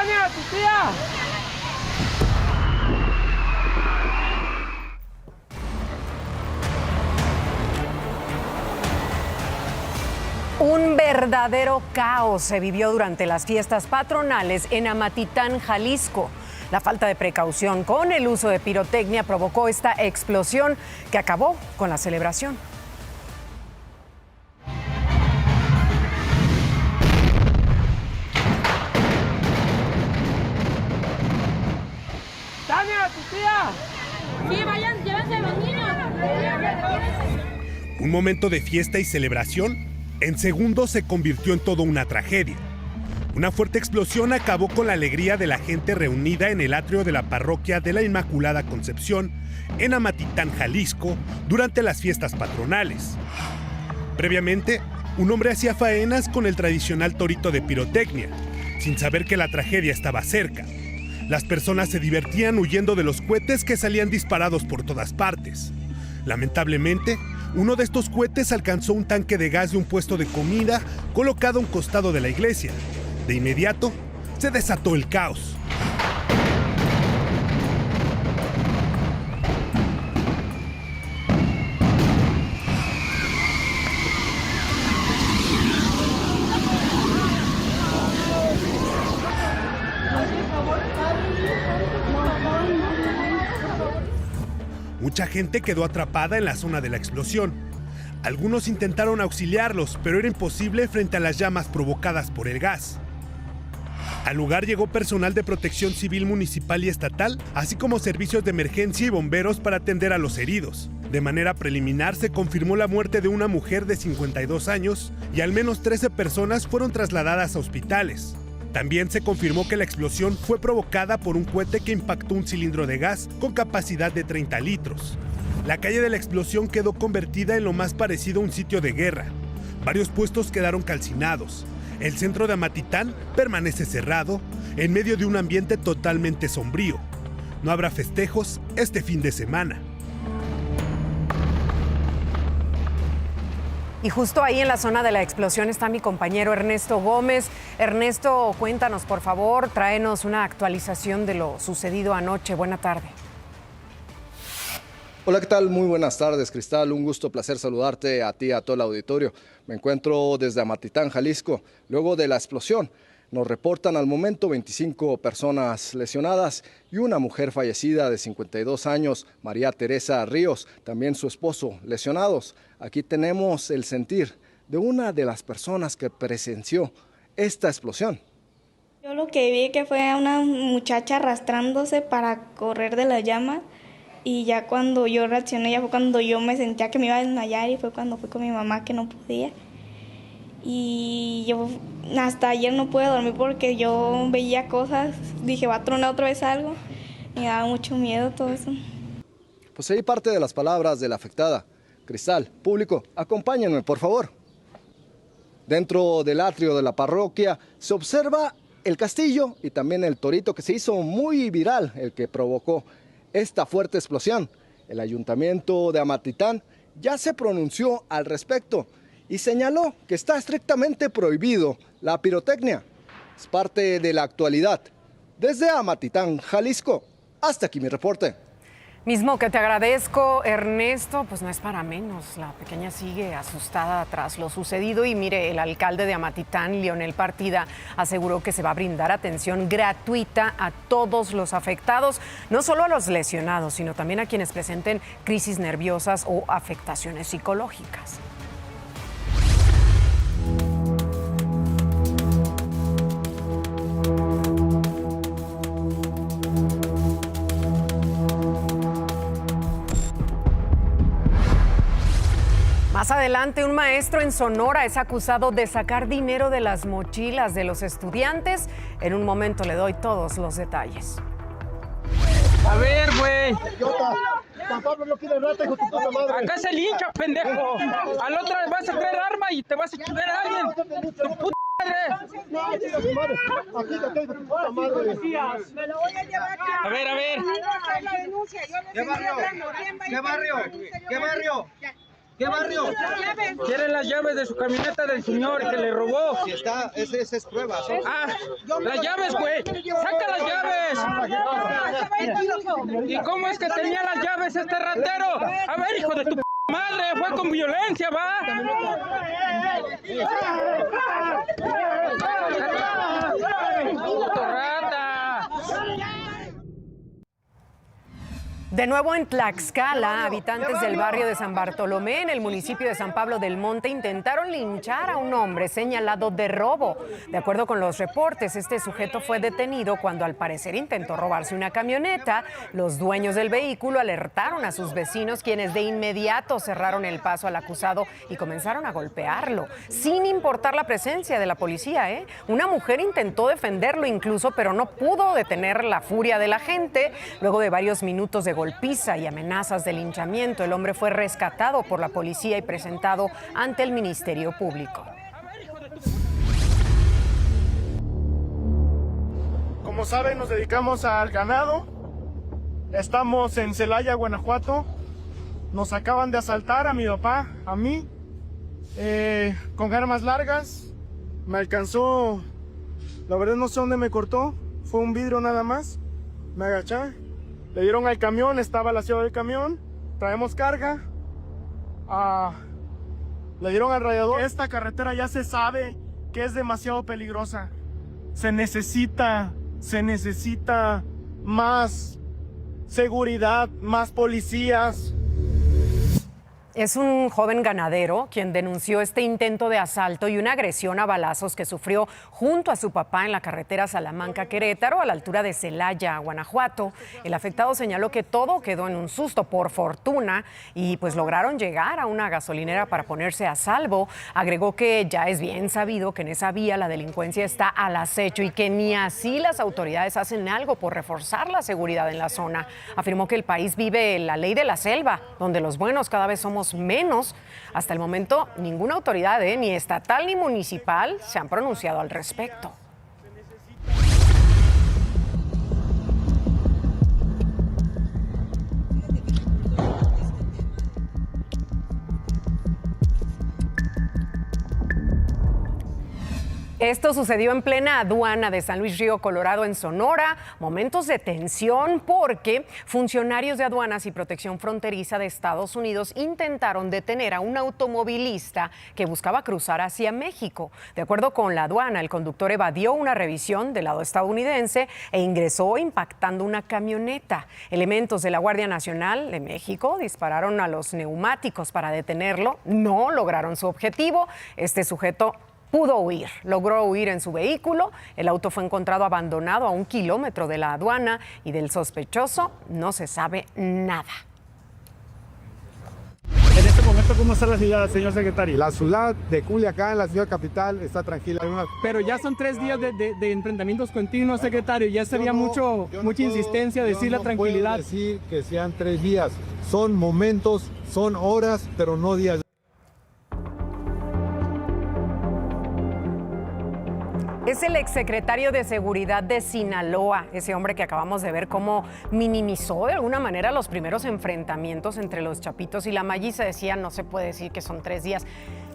¡Tania, tu tía! Un verdadero caos se vivió durante las fiestas patronales en Amatitán, Jalisco. La falta de precaución con el uso de pirotecnia provocó esta explosión que acabó con la celebración. ¡Tania, tu tía! Sí, vayan, llévense a los niños. Un momento de fiesta y celebración, en segundos se convirtió en toda una tragedia. Una fuerte explosión acabó con la alegría de la gente reunida en el atrio de la parroquia de la Inmaculada Concepción, en Amatitán, Jalisco, durante las fiestas patronales. Previamente, un hombre hacía faenas con el tradicional torito de pirotecnia, sin saber que la tragedia estaba cerca. Las personas se divertían huyendo de los cohetes que salían disparados por todas partes. Lamentablemente, uno de estos cohetes alcanzó un tanque de gas de un puesto de comida colocado a un costado de la iglesia. De inmediato, se desató el caos. Mucha gente quedó atrapada en la zona de la explosión. Algunos intentaron auxiliarlos, pero era imposible frente a las llamas provocadas por el gas. Al lugar llegó personal de protección civil municipal y estatal, así como servicios de emergencia y bomberos para atender a los heridos. De manera preliminar se confirmó la muerte de una mujer de 52 años y al menos 13 personas fueron trasladadas a hospitales. También se confirmó que la explosión fue provocada por un cohete que impactó un cilindro de gas con capacidad de 30 litros. La calle de la explosión quedó convertida en lo más parecido a un sitio de guerra. Varios puestos quedaron calcinados. El centro de Amatitán permanece cerrado en medio de un ambiente totalmente sombrío. No habrá festejos este fin de semana. Y justo ahí en la zona de la explosión está mi compañero Ernesto Gómez. Ernesto, cuéntanos por favor, tráenos una actualización de lo sucedido anoche. Buena tarde. Hola, ¿qué tal? Muy buenas tardes, Cristal. Un gusto, placer saludarte a ti y a todo el auditorio. Me encuentro desde Amatitán, Jalisco, luego de la explosión. Nos reportan al momento 25 personas lesionadas y una mujer fallecida de 52 años, María Teresa Ríos, también su esposo, lesionados. Aquí tenemos el sentir de una de las personas que presenció esta explosión. Yo lo que vi que fue una muchacha arrastrándose para correr de las llamas. Y ya cuando yo reaccioné, ya fue cuando yo me sentía que me iba a desmayar y fue cuando fui con mi mamá que no podía. Y yo hasta ayer no pude dormir porque yo veía cosas, dije va a tronar otra vez algo. Me daba mucho miedo todo eso. Pues ahí parte de las palabras de la afectada. Cristal, público, acompáñenme por favor. Dentro del atrio de la parroquia se observa el castillo y también el torito que se hizo muy viral, el que provocó esta fuerte explosión. El ayuntamiento de Amatitán ya se pronunció al respecto y señaló que está estrictamente prohibido la pirotecnia. Es parte de la actualidad. Desde Amatitán, Jalisco, hasta aquí mi reporte. Mismo que te agradezco, Ernesto, pues no es para menos. La pequeña sigue asustada tras lo sucedido y mire, el alcalde de Amatitán, Leonel Partida, aseguró que se va a brindar atención gratuita a todos los afectados, no solo a los lesionados, sino también a quienes presenten crisis nerviosas o afectaciones psicológicas. Más adelante, un maestro en Sonora es acusado de sacar dinero de las mochilas de los estudiantes. En un momento le doy todos los detalles. A ver, güey. Acá se lincha, pendejo. Al otro le vas a traer arma y te vas a chingar a alguien. Tu puta madre. A ver. ¿Qué barrio? ¿Qué barrio? Quiere las llaves de su camioneta del señor que le robó. Si está, esa es prueba. Ah, las llaves, güey. Saca las llaves. ¿Y cómo es que tenía las llaves este ratero? A ver, hijo de tu madre, fue con violencia, va. Puto rata. De nuevo en Tlaxcala, habitantes del barrio de San Bartolomé, en el municipio de San Pablo del Monte, intentaron linchar a un hombre señalado de robo. De acuerdo con los reportes, este sujeto fue detenido cuando al parecer intentó robarse una camioneta. Los dueños del vehículo alertaron a sus vecinos, quienes de inmediato cerraron el paso al acusado y comenzaron a golpearlo, sin importar la presencia de la policía, ¿eh? Una mujer intentó defenderlo incluso, pero no pudo detener la furia de la gente. Luego de varios minutos de golpiza y amenazas de linchamiento, el hombre fue rescatado por la policía y presentado ante el Ministerio Público. Como saben, nos dedicamos al ganado. Estamos en Celaya, Guanajuato. Nos acaban de asaltar a mi papá, a mí, con armas largas. Me alcanzó, la verdad no sé dónde me cortó, fue un vidrio nada más. Me agaché. Le dieron al camión, estaba vaciado el camión, traemos carga, le dieron al radiador. Esta carretera ya se sabe que es demasiado peligrosa. Se necesita más seguridad, más policías. Es un joven ganadero quien denunció este intento de asalto y una agresión a balazos que sufrió junto a su papá en la carretera Salamanca-Querétaro, a la altura de Celaya, Guanajuato. El afectado señaló que todo quedó en un susto, por fortuna, y pues lograron llegar a una gasolinera para ponerse a salvo. Agregó que ya es bien sabido que en esa vía la delincuencia está al acecho y que ni así las autoridades hacen algo por reforzar la seguridad en la zona. Afirmó que el país vive la ley de la selva, donde los buenos cada vez somos menos. Hasta el momento, ninguna autoridad, ni estatal ni municipal, se han pronunciado al respecto. Esto sucedió en plena aduana de San Luis Río Colorado, en Sonora. Momentos de tensión porque funcionarios de aduanas y protección fronteriza de Estados Unidos intentaron detener a un automovilista que buscaba cruzar hacia México. De acuerdo con la aduana, el conductor evadió una revisión del lado estadounidense e ingresó impactando una camioneta. Elementos de la Guardia Nacional de México dispararon a los neumáticos para detenerlo. No lograron su objetivo. Este sujeto pudo huir, logró huir en su vehículo. El auto fue encontrado abandonado a 1 kilómetro de la aduana y del sospechoso no se sabe nada. En este momento, ¿cómo está la ciudad, señor secretario? La ciudad de Culiacán, la ciudad capital, está tranquila. Pero ya son 3 días de enfrentamientos continuos, secretario. Ya sería mucha insistencia decir la tranquilidad. No puedo decir que sean 3 días. Son momentos, son horas, pero no días. Es el exsecretario de Seguridad de Sinaloa, ese hombre que acabamos de ver cómo minimizó de alguna manera los primeros enfrentamientos entre los Chapitos y la Malliza. Decía, no se puede decir que son 3 días.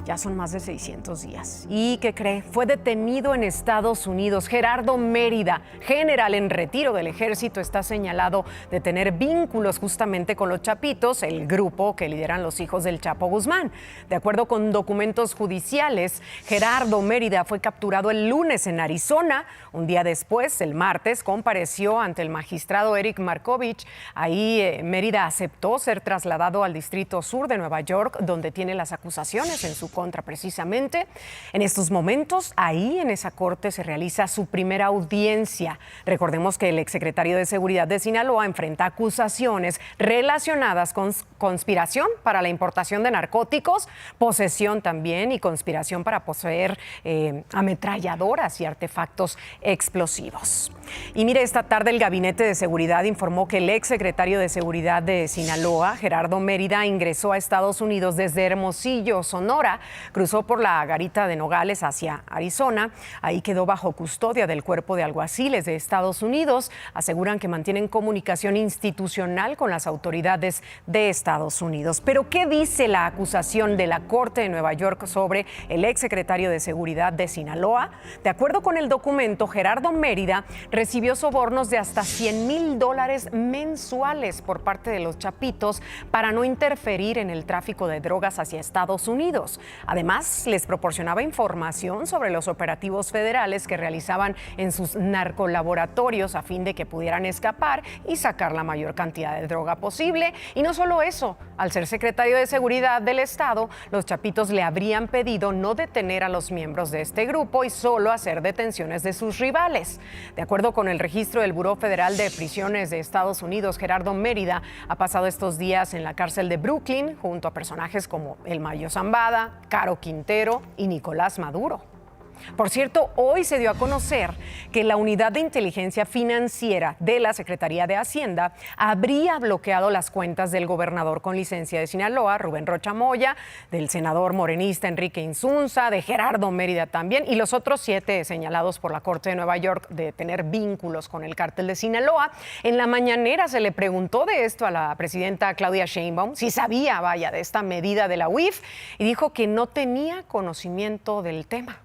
Ya son más de 600 días. ¿Y qué cree? Fue detenido en Estados Unidos. Gerardo Mérida, general en retiro del ejército, está señalado de tener vínculos justamente con los Chapitos, el grupo que lideran los hijos del Chapo Guzmán. De acuerdo con documentos judiciales, Gerardo Mérida fue capturado el lunes en Arizona. Un día después, el martes, compareció ante el magistrado Eric Markovich. Ahí Mérida aceptó ser trasladado al Distrito Sur de Nueva York, donde tiene las acusaciones en su contra precisamente. En estos momentos, ahí en esa corte se realiza su primera audiencia. Recordemos que el exsecretario de Seguridad de Sinaloa enfrenta acusaciones relacionadas con conspiración para la importación de narcóticos, posesión también y conspiración para poseer ametralladoras. armas y artefactos explosivos. Y mire, esta tarde el Gabinete de Seguridad informó que el exsecretario de Seguridad de Sinaloa, Gerardo Mérida, ingresó a Estados Unidos desde Hermosillo, Sonora, cruzó por la garita de Nogales hacia Arizona. Ahí quedó bajo custodia del Cuerpo de Alguaciles de Estados Unidos. Aseguran que mantienen comunicación institucional con las autoridades de Estados Unidos. Pero, ¿qué dice la acusación de la Corte de Nueva York sobre el exsecretario de Seguridad de Sinaloa? De acuerdo con el documento, Gerardo Mérida recibió sobornos de hasta $100,000 mensuales por parte de los Chapitos para no interferir en el tráfico de drogas hacia Estados Unidos. Además, les proporcionaba información sobre los operativos federales que realizaban en sus narcolaboratorios a fin de que pudieran escapar y sacar la mayor cantidad de droga posible. Y no solo eso, al ser secretario de Seguridad del Estado, los Chapitos le habrían pedido no detener a los miembros de este grupo y solo hacer detenciones de sus rivales. De acuerdo con el registro del Buró Federal de Prisiones de Estados Unidos, Gerardo Mérida ha pasado estos días en la cárcel de Brooklyn junto a personajes como el Mayo Zambada, Caro Quintero y Nicolás Maduro. Por cierto, hoy se dio a conocer que la Unidad de Inteligencia Financiera de la Secretaría de Hacienda habría bloqueado las cuentas del gobernador con licencia de Sinaloa, Rubén Rocha Moya, del senador morenista Enrique Insunza, de Gerardo Mérida también, y los otros 7 señalados por la Corte de Nueva York de tener vínculos con el cártel de Sinaloa. En la mañanera se le preguntó de esto a la presidenta Claudia Sheinbaum, si sabía, de esta medida de la UIF, y dijo que no tenía conocimiento del tema.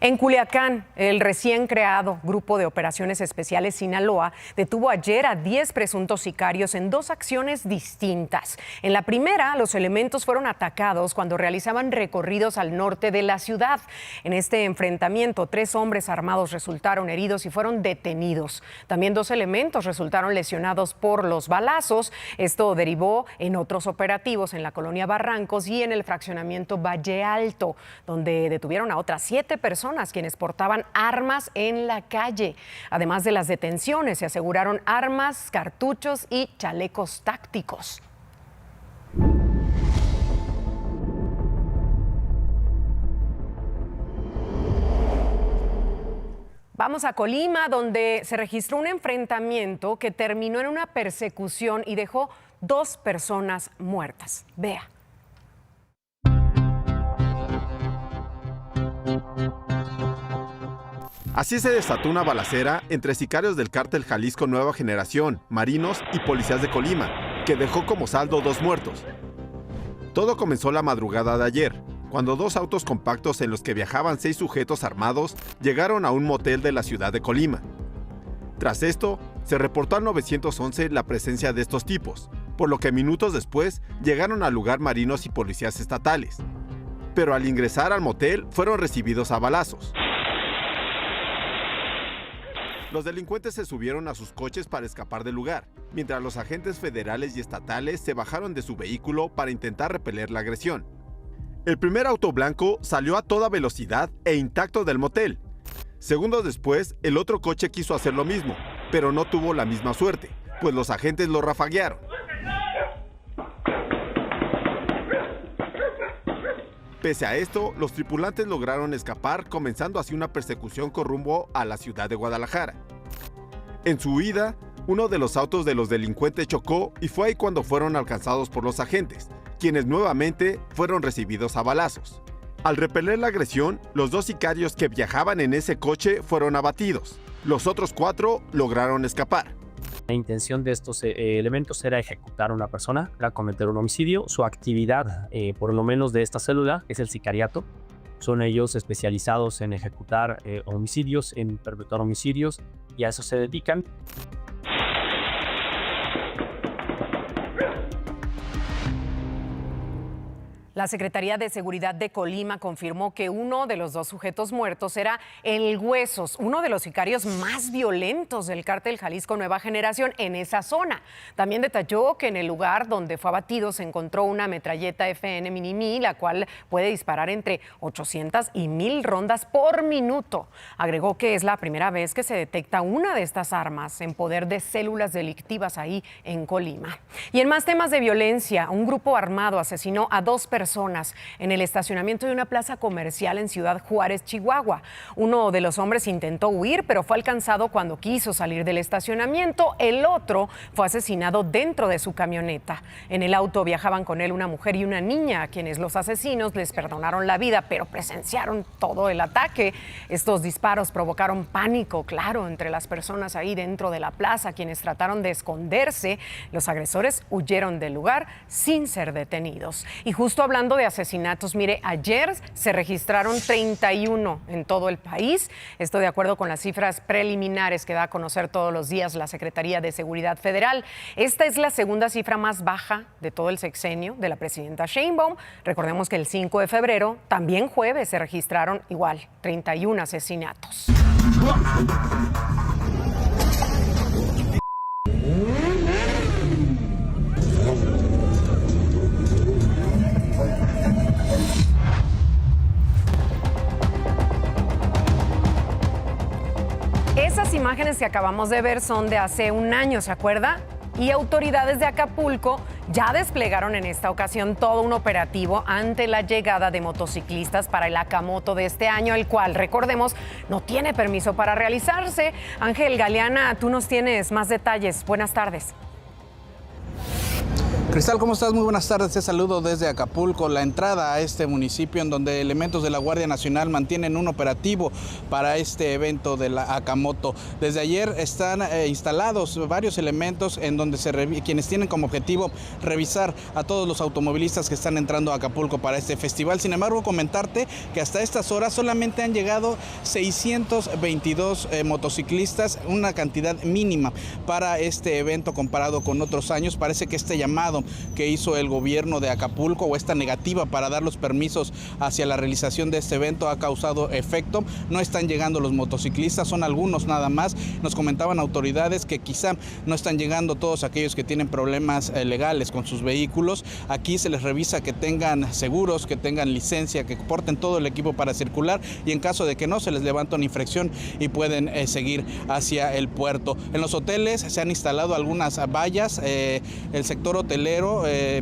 En Culiacán, el recién creado Grupo de Operaciones Especiales Sinaloa detuvo ayer a 10 presuntos sicarios en 2 acciones distintas. En la primera, los elementos fueron atacados cuando realizaban recorridos al norte de la ciudad. En este enfrentamiento, 3 hombres armados resultaron heridos y fueron detenidos. También 2 elementos resultaron lesionados por los balazos. Esto derivó en otros operativos en la colonia Barrancos y en el fraccionamiento Valle Alto, donde detuvieron a otras 7 personas quienes portaban armas en la calle. Además de las detenciones, se aseguraron armas, cartuchos y chalecos tácticos. Vamos a Colima, donde se registró un enfrentamiento que terminó en una persecución y dejó 2 personas muertas. Vea. Así se desató una balacera entre sicarios del cártel Jalisco Nueva Generación, marinos y policías de Colima, que dejó como saldo 2 muertos. Todo comenzó la madrugada de ayer, cuando 2 autos compactos en los que viajaban 6 sujetos armados llegaron a un motel de la ciudad de Colima. Tras esto, se reportó al 911 la presencia de estos tipos, por lo que minutos después llegaron al lugar marinos y policías estatales. Pero al ingresar al motel fueron recibidos a balazos. Los delincuentes se subieron a sus coches para escapar del lugar, mientras los agentes federales y estatales se bajaron de su vehículo para intentar repeler la agresión. El primer auto blanco salió a toda velocidad e intacto del motel. Segundos después, el otro coche quiso hacer lo mismo, pero no tuvo la misma suerte, pues los agentes lo rafaguearon. Pese a esto, los tripulantes lograron escapar, comenzando así una persecución con rumbo a la ciudad de Guadalajara. En su huida, uno de los autos de los delincuentes chocó y fue ahí cuando fueron alcanzados por los agentes, quienes nuevamente fueron recibidos a balazos. Al repeler la agresión, los 2 sicarios que viajaban en ese coche fueron abatidos. Los otros 4 lograron escapar. La intención de estos elementos era ejecutar a una persona, era cometer un homicidio. Su actividad, por lo menos de esta célula, es el sicariato. Son ellos especializados en ejecutar homicidios, en perpetrar homicidios, y a eso se dedican. La Secretaría de Seguridad de Colima confirmó que uno de los 2 sujetos muertos era el Huesos, uno de los sicarios más violentos del cártel Jalisco Nueva Generación en esa zona. También detalló que en el lugar donde fue abatido se encontró una metralleta FN Mini-Mi, la cual puede disparar entre 800 y 1000 rondas por minuto. Agregó que es la primera vez que se detecta una de estas armas en poder de células delictivas ahí en Colima. Y en más temas de violencia, un grupo armado asesinó a 2 personas personas en el estacionamiento de una plaza comercial en Ciudad Juárez, Chihuahua. Uno de los hombres intentó huir, pero fue alcanzado cuando quiso salir del estacionamiento. El otro fue asesinado dentro de su camioneta. En el auto viajaban con él una mujer y una niña, a quienes los asesinos les perdonaron la vida, pero presenciaron todo el ataque. Estos disparos provocaron pánico, claro, entre las personas ahí dentro de la plaza, quienes trataron de esconderse. Los agresores huyeron del lugar sin ser detenidos. Y justo hablando de asesinatos, mire, ayer se registraron 31 en todo el país. Esto de acuerdo con las cifras preliminares que da a conocer todos los días la Secretaría de Seguridad Federal. Esta es la segunda cifra más baja de todo el sexenio de la presidenta Sheinbaum. Recordemos que el 5 de febrero, también jueves, se registraron igual 31 asesinatos. Esas imágenes que acabamos de ver son de hace un año, ¿se acuerda? Y autoridades de Acapulco ya desplegaron en esta ocasión todo un operativo ante la llegada de motociclistas para el Acamoto de este año, el cual, recordemos, no tiene permiso para realizarse. Ángel Galeana, tú nos tienes más detalles. Buenas tardes. Cristal, ¿cómo estás? Muy buenas tardes. Te saludo desde Acapulco, la entrada a este municipio en donde elementos de la Guardia Nacional mantienen un operativo para este evento de la Acamoto. Desde ayer están instalados varios elementos en donde quienes tienen como objetivo revisar a todos los automovilistas que están entrando a Acapulco para este festival. Sin embargo, comentarte que hasta estas horas solamente han llegado 622 motociclistas, una cantidad mínima para este evento comparado con otros años. Parece que este llamado que hizo el gobierno de Acapulco o esta negativa para dar los permisos hacia la realización de este evento ha causado efecto. No están llegando los motociclistas, son algunos nada más. Nos comentaban autoridades que quizá no están llegando todos aquellos que tienen problemas legales con sus vehículos. Aquí se les revisa que tengan seguros, que tengan licencia, que porten todo el equipo para circular y en caso de que no, se les levanta una infracción y pueden seguir hacia el puerto. En los hoteles se han instalado algunas vallas. El sector hotelero,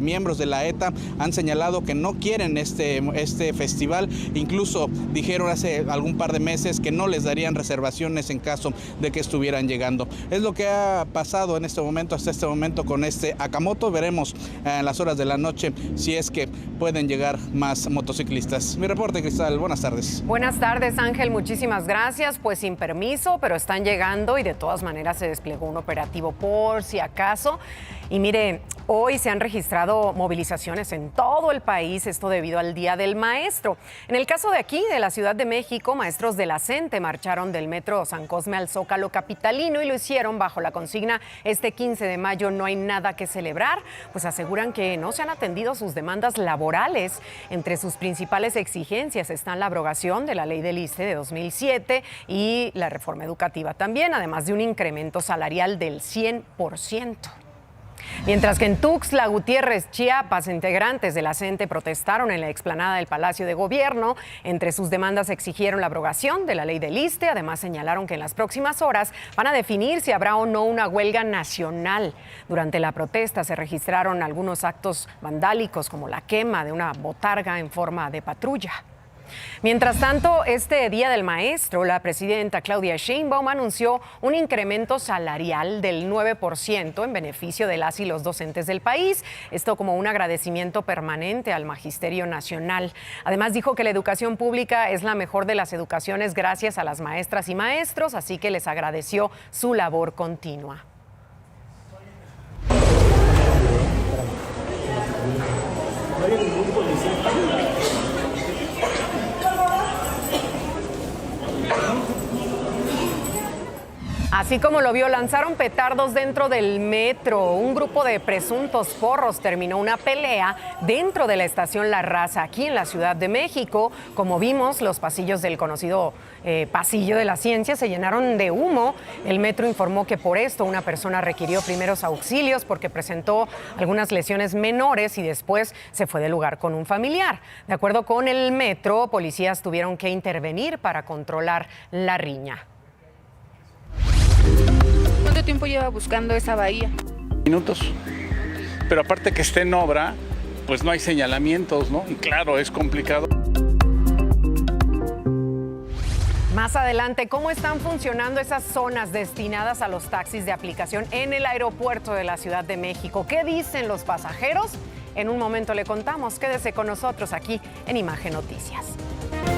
miembros de la ETA han señalado que no quieren este festival. Incluso dijeron hace algún par de meses que no les darían reservaciones en caso de que estuvieran llegando. Es lo que ha pasado en este momento, hasta este momento, con este Acamoto. Veremos en las horas de la noche si es que pueden llegar más motociclistas. Mi reporte, Cristal. Buenas tardes. Buenas tardes, Ángel. Muchísimas gracias. Pues sin permiso, pero están llegando y de todas maneras se desplegó un operativo por si acaso. Y mire, hoy se han registrado movilizaciones en todo el país, esto debido al Día del Maestro. En el caso de aquí, de la Ciudad de México, maestros de la CENTE marcharon del Metro San Cosme al Zócalo capitalino y lo hicieron bajo la consigna "Este 15 de mayo no hay nada que celebrar", pues aseguran que no se han atendido sus demandas laborales. Entre sus principales exigencias están la abrogación de la Ley del ISSSTE de 2007 y la reforma educativa también, además de un incremento salarial del 100%. Mientras que en Tuxtla Gutiérrez, Chiapas, integrantes de la CENTE protestaron en la explanada del Palacio de Gobierno. Entre sus demandas exigieron la abrogación de la ley del ISSSTE. Además, señalaron que en las próximas horas van a definir si habrá o no una huelga nacional. Durante la protesta se registraron algunos actos vandálicos, como la quema de una botarga en forma de patrulla. Mientras tanto, este Día del Maestro, la presidenta Claudia Sheinbaum anunció un incremento salarial del 9% en beneficio de las y los docentes del país. Esto como un agradecimiento permanente al Magisterio Nacional. Además, dijo que la educación pública es la mejor de las educaciones gracias a las maestras y maestros, así que les agradeció su labor continua. Así como lo vio, lanzaron petardos dentro del metro. Un grupo de presuntos porros terminó una pelea dentro de la estación La Raza, aquí en la Ciudad de México. Como vimos, los pasillos del conocido Pasillo de la Ciencia se llenaron de humo. El metro informó que por esto una persona requirió primeros auxilios porque presentó algunas lesiones menores y después se fue del lugar con un familiar. De acuerdo con el metro, policías tuvieron que intervenir para controlar la riña. ¿Cuánto tiempo lleva buscando esa bahía? Minutos, pero aparte que esté en obra, pues no hay señalamientos, ¿no? Y claro, es complicado. Más adelante, ¿cómo están funcionando esas zonas destinadas a los taxis de aplicación en el aeropuerto de la Ciudad de México? ¿Qué dicen los pasajeros? En un momento le contamos. Quédese con nosotros aquí en Imagen Noticias.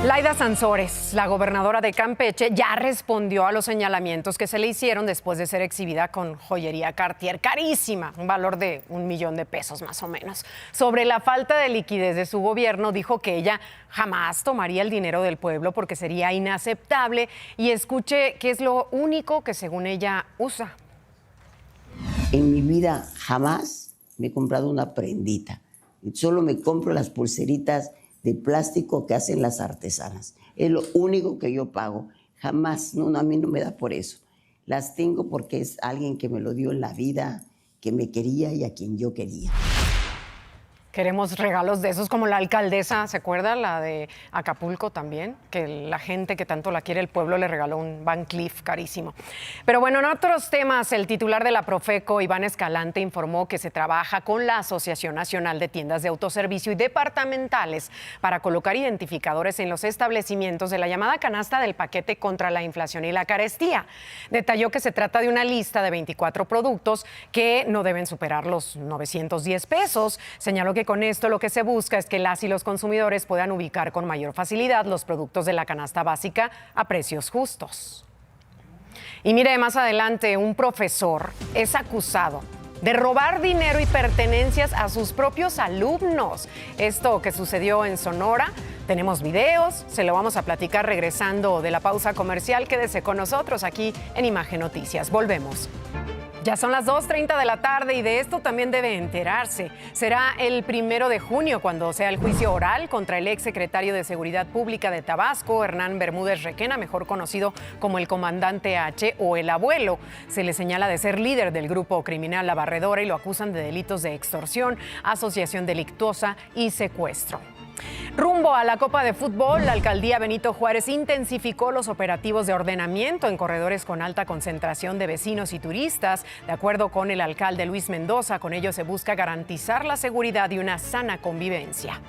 Laida Sansores, la gobernadora de Campeche, ya respondió a los señalamientos que se le hicieron después de ser exhibida con joyería Cartier carísima, un valor de $1,000,000 más o menos. Sobre la falta de liquidez de su gobierno, dijo que ella jamás tomaría el dinero del pueblo porque sería inaceptable. Y escuche qué es lo único que según ella usa. En mi vida jamás me he comprado una prendita. Solo me compro las pulseritas de plástico que hacen las artesanas. Es lo único que yo pago. Jamás, no, a mí no me da por eso. Las tengo porque es alguien que me lo dio en la vida, que me quería y a quien yo quería. Queremos regalos de esos como la alcaldesa, ¿se acuerda? La de Acapulco también, que la gente que tanto la quiere el pueblo le regaló un Van Cleef carísimo. Pero bueno, en otros temas, el titular de la Profeco, Iván Escalante, informó que se trabaja con la Asociación Nacional de Tiendas de Autoservicio y Departamentales para colocar identificadores en los establecimientos de la llamada canasta del paquete contra la inflación y la carestía. Detalló que se trata de una lista de 24 productos que no deben superar los $910. Señaló que con esto lo que se busca es que las y los consumidores puedan ubicar con mayor facilidad los productos de la canasta básica a precios justos. Y mire, más adelante, un profesor es acusado de robar dinero y pertenencias a sus propios alumnos. Esto que sucedió en Sonora, tenemos videos, se lo vamos a platicar regresando de la pausa comercial. Quédese con nosotros aquí en Imagen Noticias. Volvemos. Ya son las 2:30 de la tarde y de esto también debe enterarse. Será el 1 de junio cuando sea el juicio oral contra el exsecretario de Seguridad Pública de Tabasco, Hernán Bermúdez Requena, mejor conocido como el Comandante H o el Abuelo. Se le señala de ser líder del grupo criminal La Barredora y lo acusan de delitos de extorsión, asociación delictuosa y secuestro. Rumbo a la Copa de Fútbol, la alcaldía Benito Juárez intensificó los operativos de ordenamiento en corredores con alta concentración de vecinos y turistas. De acuerdo con el alcalde Luis Mendoza, con ello se busca garantizar la seguridad y una sana convivencia.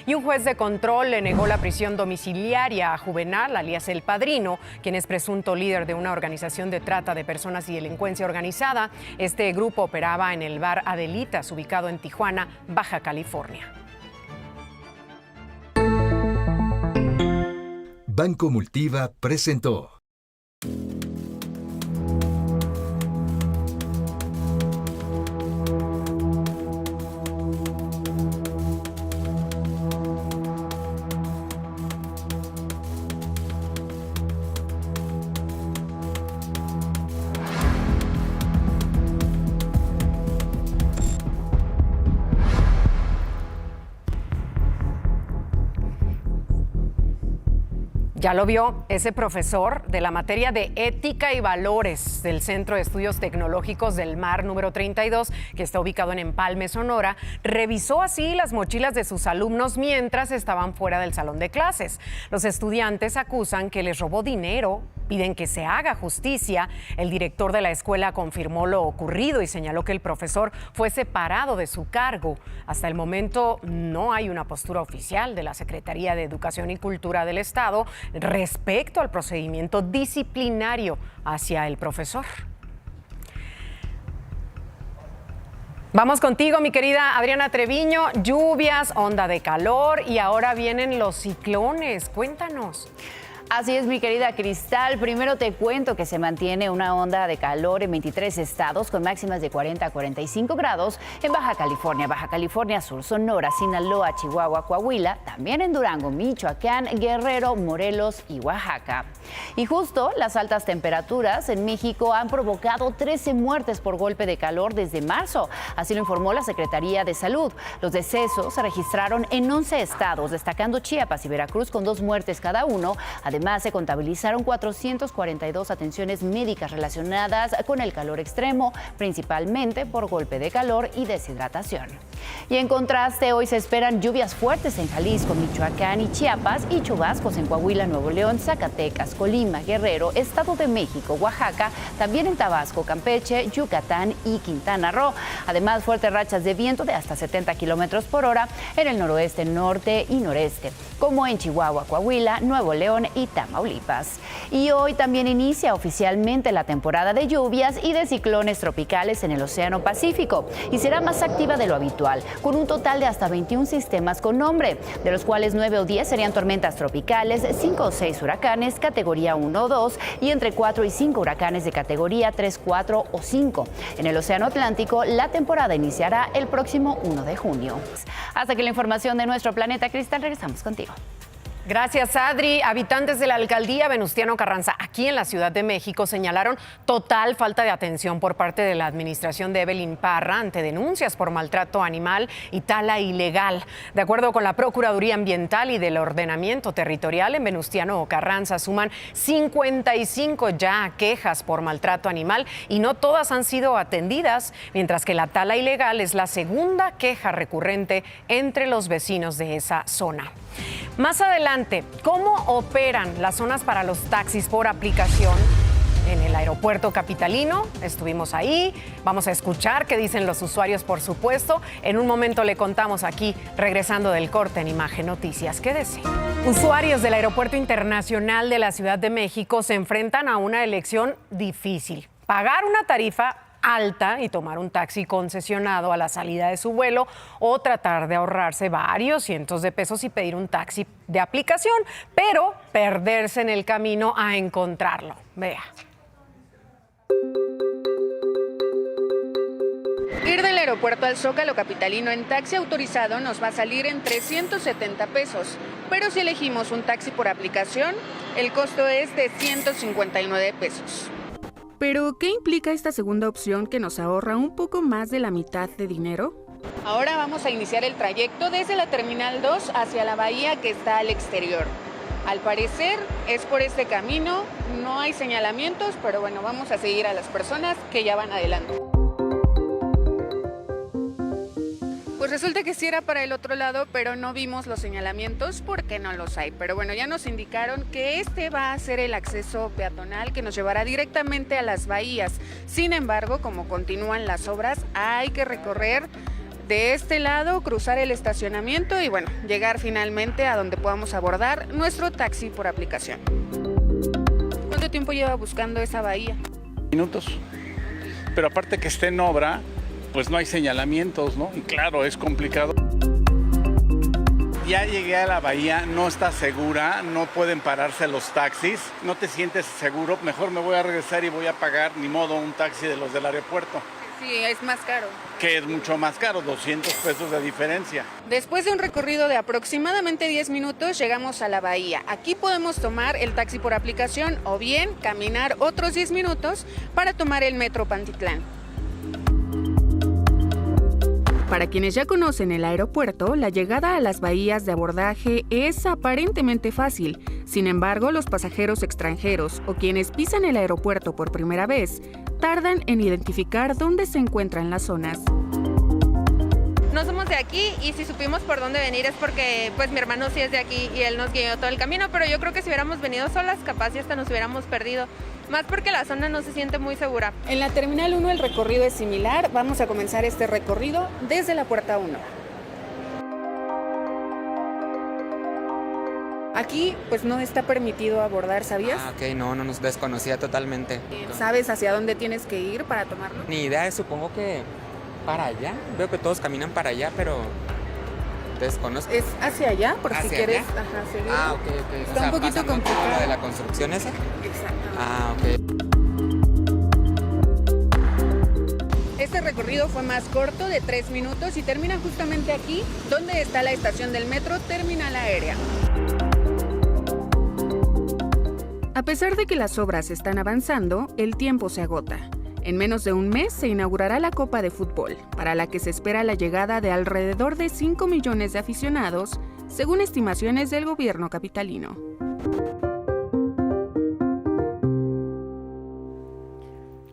Y un juez de control le negó la prisión domiciliaria a Juvenal, alias El Padrino, quien es presunto líder de una organización de trata de personas y delincuencia organizada. Este grupo operaba en el bar Adelitas, ubicado en Tijuana, Baja California. Banco Multiva presentó. Ya lo vio, ese profesor de la materia de Ética y Valores del Centro de Estudios Tecnológicos del Mar número 32, que está ubicado en Empalme, Sonora, revisó así las mochilas de sus alumnos mientras estaban fuera del salón de clases. Los estudiantes acusan que les robó dinero, piden que se haga justicia. El director de la escuela confirmó lo ocurrido y señaló que el profesor fue separado de su cargo. Hasta el momento no hay una postura oficial de la Secretaría de Educación y Cultura del Estado respecto al procedimiento disciplinario hacia el profesor. Vamos contigo, mi querida Adriana Treviño. Lluvias, onda de calor y ahora vienen los ciclones. Cuéntanos. Así es, mi querida Cristal. Primero te cuento que se mantiene una onda de calor en 23 estados con máximas de 40 a 45 grados en Baja California Sur, Sonora, Sinaloa, Chihuahua, Coahuila, también en Durango, Michoacán, Guerrero, Morelos y Oaxaca. Y justo las altas temperaturas en México han provocado 13 muertes por golpe de calor desde marzo. Así lo informó la Secretaría de Salud. Los decesos se registraron en 11 estados, destacando Chiapas y Veracruz con 2 muertes cada uno. Además Además, se contabilizaron 442 atenciones médicas relacionadas con el calor extremo, principalmente por golpe de calor y deshidratación. Y en contraste, hoy se esperan lluvias fuertes en Jalisco, Michoacán y Chiapas y chubascos en Coahuila, Nuevo León, Zacatecas, Colima, Guerrero, Estado de México, Oaxaca, también en Tabasco, Campeche, Yucatán y Quintana Roo. Además, fuertes rachas de viento de hasta 70 kilómetros por hora en el noroeste, norte y noreste, como en Chihuahua, Coahuila, Nuevo León y Tamaulipas. Y hoy también inicia oficialmente la temporada de lluvias y de ciclones tropicales en el Océano Pacífico y será más activa de lo habitual, con un total de hasta 21 sistemas con nombre, de los cuales 9 o 10 serían tormentas tropicales, 5 o 6 huracanes, categoría 1 o 2, y entre 4 y 5 huracanes de categoría 3, 4 o 5. En el Océano Atlántico, la temporada iniciará el próximo 1 de junio. Hasta aquí la información de nuestro planeta Cristal. Regresamos contigo. Gracias, Adri. Habitantes de la alcaldía Venustiano Carranza, aquí en la Ciudad de México, señalaron total falta de atención por parte de la administración de Evelyn Parra ante denuncias por maltrato animal y tala ilegal. De acuerdo con la Procuraduría Ambiental y del Ordenamiento Territorial, en Venustiano Carranza suman 55 ya quejas por maltrato animal y no todas han sido atendidas, mientras que la tala ilegal es la segunda queja recurrente entre los vecinos de esa zona. Más adelante, ¿cómo operan las zonas para los taxis por aplicación en el aeropuerto capitalino? Estuvimos ahí, vamos a escuchar qué dicen los usuarios, por supuesto. En un momento le contamos aquí, regresando del corte en Imagen Noticias. Quédese. Usuarios del Aeropuerto Internacional de la Ciudad de México se enfrentan a una elección difícil: pagar una tarifa alta y tomar un taxi concesionado a la salida de su vuelo, o tratar de ahorrarse varios cientos de pesos y pedir un taxi de aplicación, pero perderse en el camino a encontrarlo. Vea. Ir del aeropuerto al Zócalo capitalino en taxi autorizado nos va a salir en 370 pesos, pero si elegimos un taxi por aplicación, el costo es de 159 pesos. ¿Pero qué implica esta segunda opción que nos ahorra un poco más de la mitad de dinero? Ahora vamos a iniciar el trayecto desde la Terminal 2 hacia la bahía que está al exterior. Al parecer es por este camino, no hay señalamientos, pero bueno, vamos a seguir a las personas que ya van adelante. Pues resulta que sí era para el otro lado, pero no vimos los señalamientos porque no los hay. Pero bueno, ya nos indicaron que este va a ser el acceso peatonal que nos llevará directamente a las bahías. Sin embargo, como continúan las obras, hay que recorrer de este lado, cruzar el estacionamiento y bueno, llegar finalmente a donde podamos abordar nuestro taxi por aplicación. ¿Cuánto tiempo lleva buscando esa bahía? Minutos. Pero aparte que esté en obra, pues no hay señalamientos, ¿no? Y claro, es complicado. Ya llegué a la bahía, no está segura, no pueden pararse los taxis, no te sientes seguro, mejor me voy a regresar y voy a pagar, ni modo, un taxi de los del aeropuerto. Sí, es más caro. Que es mucho más caro, 200 pesos de diferencia. Después de un recorrido de aproximadamente 10 minutos, llegamos a la bahía. Aquí podemos tomar el taxi por aplicación o bien caminar otros 10 minutos para tomar el metro Pantitlán. Para quienes ya conocen el aeropuerto, la llegada a las bahías de abordaje es aparentemente fácil. Sin embargo, los pasajeros extranjeros o quienes pisan el aeropuerto por primera vez tardan en identificar dónde se encuentran las zonas. No somos de aquí y si supimos por dónde venir es porque pues mi hermano sí es de aquí y él nos guió todo el camino, pero yo creo que si hubiéramos venido solas capaz ya hasta nos hubiéramos perdido, más porque la zona no se siente muy segura. En la Terminal 1 el recorrido es similar, vamos a comenzar este recorrido desde la puerta 1. Aquí pues no está permitido abordar, ¿sabías? Ok, no nos desconocía totalmente. ¿Sabes hacia dónde tienes que ir para tomarlo? Ni idea, supongo que para allá. Veo que todos caminan para allá, pero desconozco. Es hacia allá, por si quieres seguir. Ok. Está un poquito complicado. ¿Lo de la construcción esa? Exacto. Ok. Este recorrido fue más corto, de 3 minutos, y termina justamente aquí, donde está la estación del metro Terminal Aérea. A pesar de que las obras están avanzando, el tiempo se agota. En menos de un mes se inaugurará la Copa de Fútbol, para la que se espera la llegada de alrededor de 5 millones de aficionados, según estimaciones del gobierno capitalino.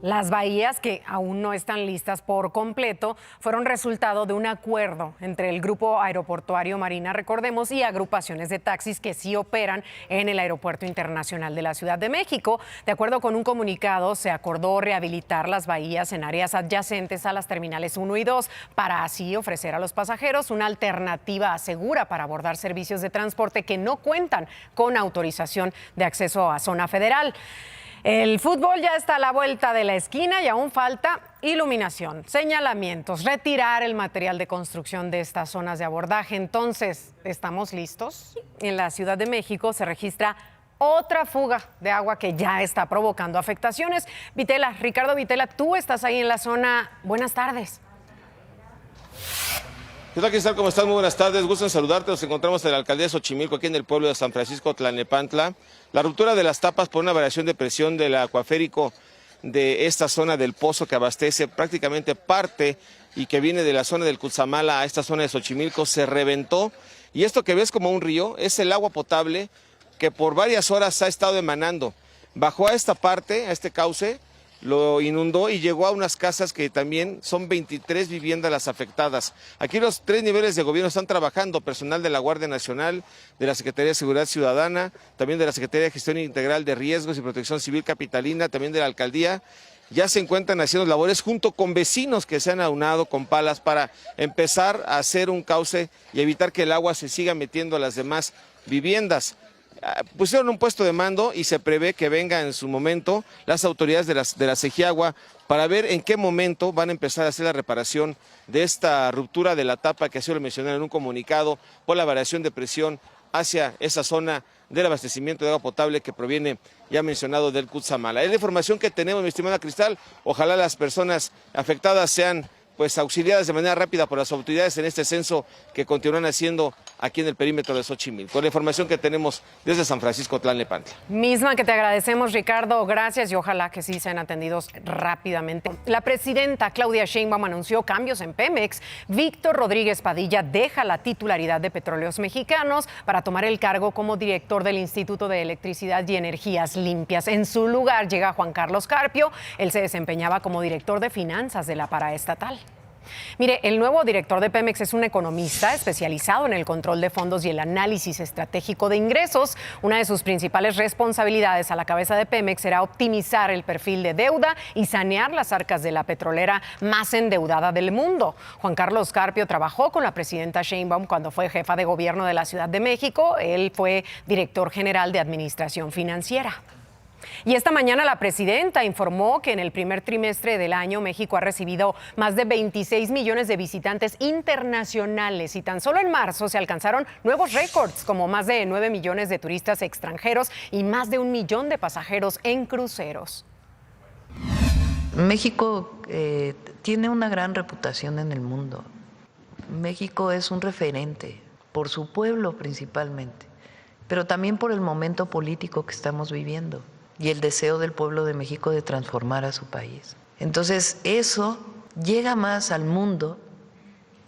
Las bahías, que aún no están listas por completo, fueron resultado de un acuerdo entre el Grupo Aeroportuario Marina, recordemos, y agrupaciones de taxis que sí operan en el Aeropuerto Internacional de la Ciudad de México. De acuerdo con un comunicado, se acordó rehabilitar las bahías en áreas adyacentes a las terminales 1 y 2 para así ofrecer a los pasajeros una alternativa segura para abordar servicios de transporte que no cuentan con autorización de acceso a zona federal. El fútbol ya está a la vuelta de la esquina y aún falta iluminación, señalamientos, retirar el material de construcción de estas zonas de abordaje. Entonces, ¿estamos listos? En la Ciudad de México se registra otra fuga de agua que ya está provocando afectaciones. Ricardo Vitela, tú estás ahí en la zona. Buenas tardes. ¿Qué tal, Cristal? ¿Cómo estás? Muy buenas tardes. Gusto en saludarte. Nos encontramos en la alcaldía de Xochimilco, aquí en el pueblo de San Francisco Tlalnepantla. La ruptura de las tapas por una variación de presión del acuaférico de esta zona del pozo que abastece prácticamente parte y que viene de la zona del Cutzamala a esta zona de Xochimilco se reventó. Y esto que ves como un río es el agua potable que por varias horas ha estado emanando. Bajó a esta parte, a este cauce, lo inundó y llegó a unas casas que también son 23 viviendas las afectadas. Aquí los 3 niveles de gobierno están trabajando, personal de la Guardia Nacional, de la Secretaría de Seguridad Ciudadana, también de la Secretaría de Gestión Integral de Riesgos y Protección Civil Capitalina, también de la Alcaldía. Ya se encuentran haciendo labores junto con vecinos que se han aunado con palas para empezar a hacer un cauce y evitar que el agua se siga metiendo a las demás viviendas. Pusieron un puesto de mando y se prevé que venga en su momento las autoridades de la Segiagua para ver en qué momento van a empezar a hacer la reparación de esta ruptura de la tapa que así lo mencionaron en un comunicado por la variación de presión hacia esa zona del abastecimiento de agua potable que proviene, ya mencionado, del Cutzamala. Es la información que tenemos, mi estimada Cristal. Ojalá las personas afectadas sean auxiliadas de manera rápida por las autoridades en este censo que continúan haciendo aquí en el perímetro de Xochimilco. Con la información que tenemos desde San Francisco Tlalnepantla. Misma que te agradecemos, Ricardo, gracias y ojalá que sí sean atendidos rápidamente. La presidenta Claudia Sheinbaum anunció cambios en Pemex. Víctor Rodríguez Padilla deja la titularidad de Petróleos Mexicanos para tomar el cargo como director del Instituto de Electricidad y Energías Limpias. En su lugar llega Juan Carlos Carpio. Él se desempeñaba como director de finanzas de la paraestatal. Mire, el nuevo director de Pemex es un economista especializado en el control de fondos y el análisis estratégico de ingresos. Una de sus principales responsabilidades a la cabeza de Pemex será optimizar el perfil de deuda y sanear las arcas de la petrolera más endeudada del mundo. Juan Carlos Carpio trabajó con la presidenta Sheinbaum cuando fue jefa de gobierno de la Ciudad de México. Él fue director general de Administración Financiera. Y esta mañana la presidenta informó que en el primer trimestre del año México ha recibido más de 26 millones de visitantes internacionales y tan solo en marzo se alcanzaron nuevos récords, como más de 9 millones de turistas extranjeros y más de 1 millón de pasajeros en cruceros. México tiene una gran reputación en el mundo. México es un referente por su pueblo principalmente, pero también por el momento político que estamos viviendo y el deseo del pueblo de México de transformar a su país. Entonces, eso llega más al mundo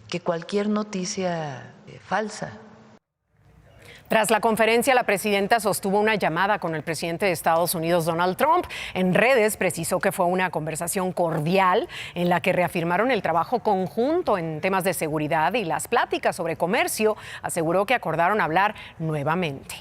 que cualquier noticia falsa. Tras la conferencia, la presidenta sostuvo una llamada con el presidente de Estados Unidos, Donald Trump. En redes precisó que fue una conversación cordial en la que reafirmaron el trabajo conjunto en temas de seguridad y las pláticas sobre comercio. Aseguró que acordaron hablar nuevamente.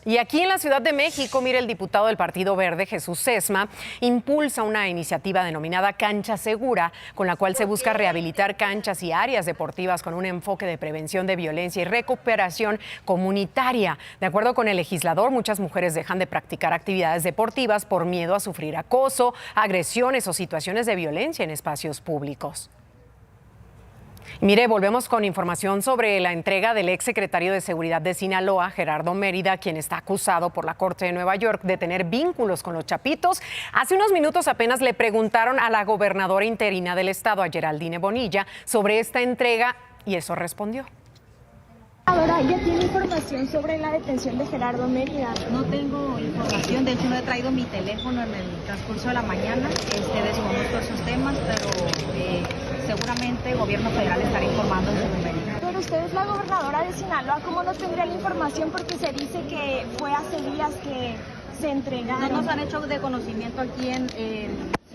Y aquí en la Ciudad de México, mire, el diputado del Partido Verde, Jesús Sesma, impulsa una iniciativa denominada Cancha Segura, con la cual se busca rehabilitar canchas y áreas deportivas con un enfoque de prevención de violencia y recuperación comunitaria. De acuerdo con el legislador, muchas mujeres dejan de practicar actividades deportivas por miedo a sufrir acoso, agresiones o situaciones de violencia en espacios públicos. Mire, volvemos con información sobre la entrega del exsecretario de Seguridad de Sinaloa, Gerardo Mérida, quien está acusado por la Corte de Nueva York de tener vínculos con los Chapitos. Hace unos minutos apenas le preguntaron a la gobernadora interina del estado, a Geraldine Bonilla, sobre esta entrega y eso respondió. Ahora, ¿ya tiene información sobre la detención de Gerardo Mérida? No tengo información, de hecho no he traído mi teléfono en el transcurso de la mañana, desconozco esos temas, pero seguramente el gobierno federal estará informando sobre Mérida. Pero usted es la gobernadora de Sinaloa, ¿cómo no tendría la información? Porque se dice que fue hace días que se entregaron. No nos han hecho de conocimiento aquí en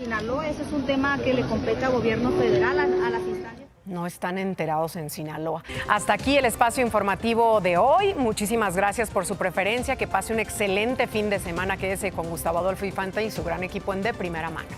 Sinaloa, ese es un tema que le compete al gobierno federal, a las instancias. No están enterados en Sinaloa. Hasta aquí el espacio informativo de hoy. Muchísimas gracias por su preferencia. Que pase un excelente fin de semana. Quédese con Gustavo Adolfo Infante y su gran equipo en De Primera Mano.